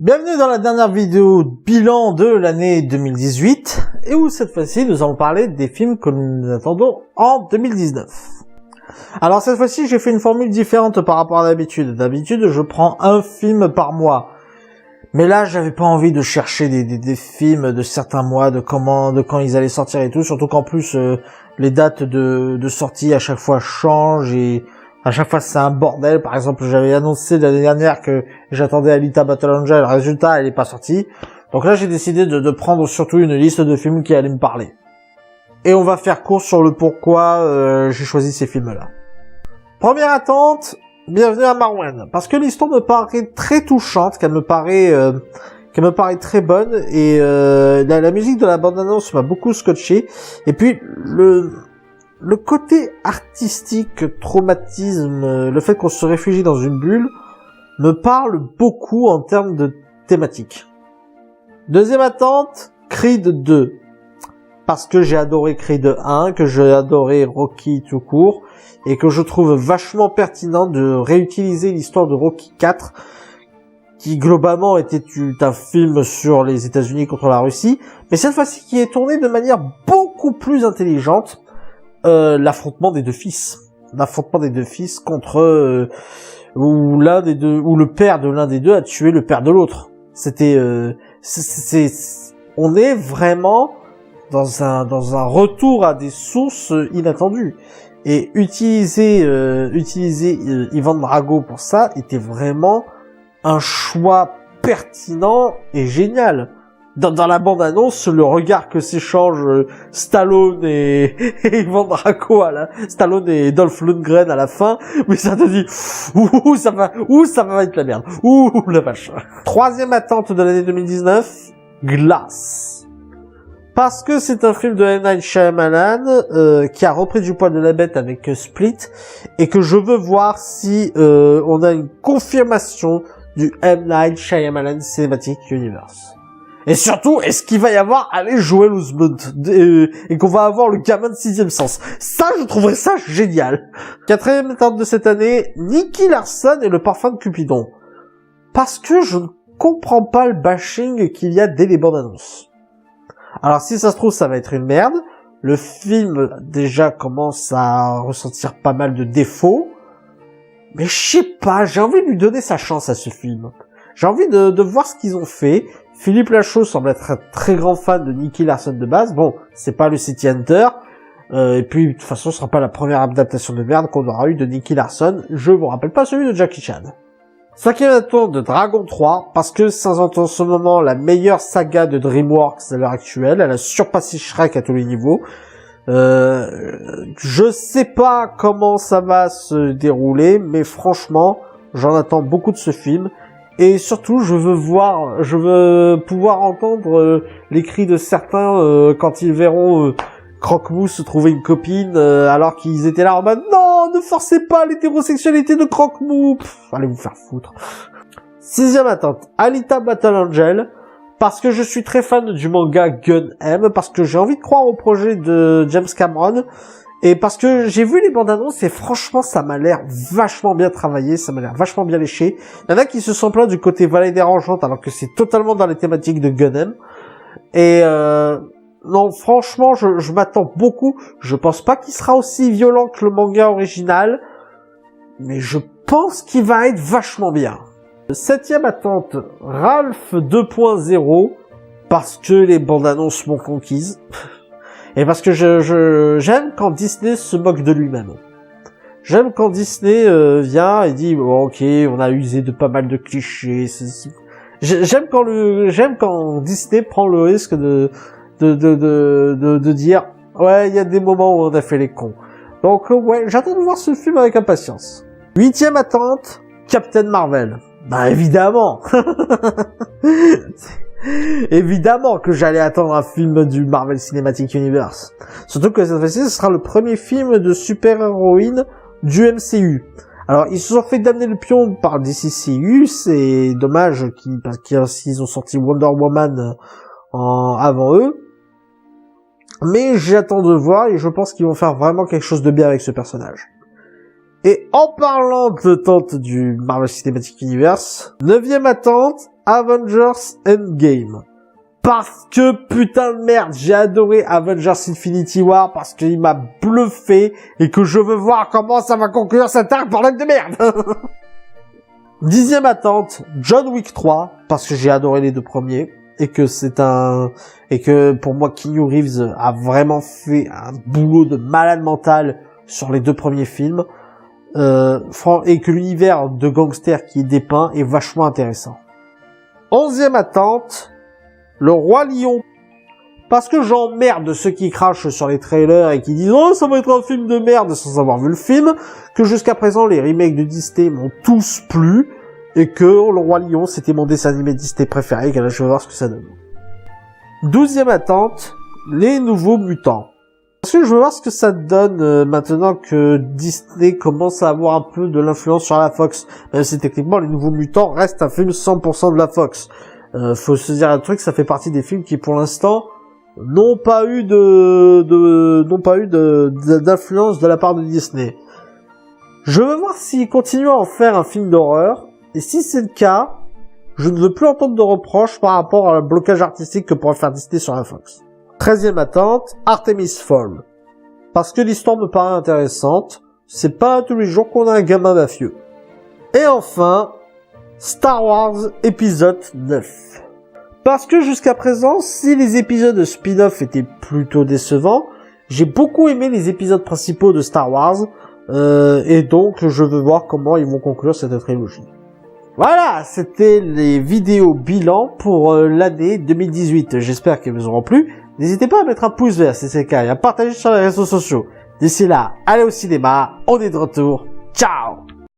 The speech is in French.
Bienvenue dans la dernière vidéo bilan de l'année 2018, et où cette fois-ci nous allons parler des films que nous attendons en 2019. Alors cette fois-ci j'ai fait une formule différente par rapport à d'habitude. D'habitude je prends un film par mois. Mais là j'avais pas envie de chercher des films de certains mois, de quand ils allaient sortir et tout, surtout qu'en plus les dates de sortie à chaque fois changent et à chaque fois c'est un bordel. Par exemple j'avais annoncé l'année dernière que j'attendais Alita Battle Angel, le résultat elle est pas sortie. Donc là j'ai décidé de prendre surtout une liste de films qui allaient me parler. Et on va faire court sur le pourquoi j'ai choisi ces films-là. Première attente, bienvenue à Marwen, parce que l'histoire me paraît très touchante, qu'elle me paraît très bonne, et la musique de la bande-annonce m'a beaucoup scotché. Et puis le côté artistique, traumatisme, le fait qu'on se réfugie dans une bulle, me parle beaucoup en termes de thématique. Deuxième attente, Creed 2. Parce que j'ai adoré Creed 1, que j'ai adoré Rocky tout court, et que je trouve vachement pertinent de réutiliser l'histoire de Rocky 4, qui globalement était un film sur les États-Unis contre la Russie, mais cette fois-ci qui est tourné de manière beaucoup plus intelligente, l'affrontement des deux fils. L'affrontement des deux fils contre où le père de l'un des deux a tué le père de l'autre. C'était on est vraiment dans un retour à des sources inattendues. Et utiliser Ivan Drago pour ça était vraiment un choix pertinent et génial. Dans la bande-annonce, le regard que s'échangent Stallone et Ivan Drago Stallone et Dolph Lundgren à la fin, mais ça te dit, ça va être la merde. La vache. Troisième attente de l'année 2019, Glass. Parce que c'est un film de M. Night Shyamalan qui a repris du poil de la bête avec Split, et que je veux voir si on a une confirmation du M. Night Shyamalan Cinematic Universe. Et surtout, est-ce qu'il va y avoir Joel Osment et qu'on va avoir le gamin de Sixième Sens? Ça, je trouverais ça génial. Quatrième attente de cette année, Nicky Larson et le parfum de Cupidon. Parce que je ne comprends pas le bashing qu'il y a dès les bandes annonces. Alors si ça se trouve ça va être une merde, le film déjà commence à ressentir pas mal de défauts, mais je sais pas, j'ai envie de lui donner sa chance à ce film. J'ai envie de voir ce qu'ils ont fait. Philippe Lachaud semble être un très grand fan de Nicky Larson de base, bon, c'est pas le City Hunter, et puis de toute façon ce sera pas la première adaptation de merde qu'on aura eu de Nicky Larson, je vous rappelle pas celui de Jackie Chan. Cinquième attente de Dragon 3, parce que c'est en ce moment la meilleure saga de DreamWorks à l'heure actuelle, elle a surpassé Shrek à tous les niveaux. Je sais pas comment ça va se dérouler, mais franchement, j'en attends beaucoup de ce film. Et surtout, je veux pouvoir entendre les cris de certains quand ils verront Croque-Mousse trouver une copine alors qu'ils étaient là en mode non, ne forcez pas l'hétérosexualité de Croque-Mou. Allez vous faire foutre. Sixième attente, Alita Battle Angel, parce que je suis très fan du manga Gun M, parce que j'ai envie de croire au projet de James Cameron, et parce que j'ai vu les bandes annonces et franchement ça m'a l'air vachement bien travaillé, ça m'a l'air vachement bien léché. Il y en a qui se sont plaints du côté vallée dérangeante alors que c'est totalement dans les thématiques de Gun M. Et non, franchement, je m'attends beaucoup. Je pense pas qu'il sera aussi violent que le manga original, mais je pense qu'il va être vachement bien. Septième attente, Ralph 2.0, parce que les bandes annonces m'ont conquise. Et parce que j'aime quand Disney se moque de lui-même. J'aime quand Disney vient et dit bon, ok, on a usé de pas mal de clichés. J'aime quand Disney prend le risque de dire ouais, il y a des moments où on a fait les cons. Donc ouais, j'attends de voir ce film avec impatience. Huitième attente, Captain Marvel. Bah évidemment. Évidemment que j'allais attendre un film du Marvel Cinematic Universe. Surtout que cette fois-ci, ce sera le premier film de super-héroïne du MCU. Alors, ils se sont fait damner le pion par DCCU, c'est dommage parce qu'ils ont sorti Wonder Woman avant eux. Mais j'attends de voir et je pense qu'ils vont faire vraiment quelque chose de bien avec ce personnage. Et en parlant de l'attente du Marvel Cinematic Universe, 9e attente, Avengers Endgame. Parce que, putain de merde, j'ai adoré Avengers Infinity War parce qu'il m'a bluffé et que je veux voir comment ça va conclure cet arc, bordel de merde. 10e attente, John Wick 3, parce que j'ai adoré les deux premiers et que pour moi, Keanu Reeves a vraiment fait un boulot de malade mental sur les deux premiers films, et que l'univers de gangster qui est dépeint est vachement intéressant. 11e attente, Le Roi Lion. Parce que j'emmerde ceux qui crachent sur les trailers et qui disent « Oh, ça va être un film de merde » sans avoir vu le film, que jusqu'à présent, les remakes de Disney m'ont tous plu, et que Le Roi Lion, c'était mon dessin animé Disney préféré, et que là, je vais voir ce que ça donne. 12e attente, Les Nouveaux Mutants. Parce que je veux voir ce que ça donne maintenant que Disney commence à avoir un peu de l'influence sur la Fox. Même si techniquement, Les Nouveaux Mutants restent un film 100% de la Fox. Faut se dire un truc, ça fait partie des films qui, pour l'instant, n'ont pas eu d'influence de la part de Disney. Je veux voir s'ils continuent à en faire un film d'horreur, et si c'est le cas, je ne veux plus entendre de reproches par rapport à un blocage artistique que pourrait faire Disney sur la Fox. 13e attente, Artemis Fowl. Parce que l'histoire me paraît intéressante, c'est pas tous les jours qu'on a un gamin mafieux. Et enfin, Star Wars épisode 9. Parce que jusqu'à présent, si les épisodes de spin-off étaient plutôt décevants, j'ai beaucoup aimé les épisodes principaux de Star Wars, et donc je veux voir comment ils vont conclure cette trilogie. Voilà, c'était les vidéos bilan pour l'année 2018. J'espère qu'elles vous auront plu. N'hésitez pas à mettre un pouce vert si c'est le cas et à partager sur les réseaux sociaux. D'ici là, allez au cinéma, on est de retour. Ciao!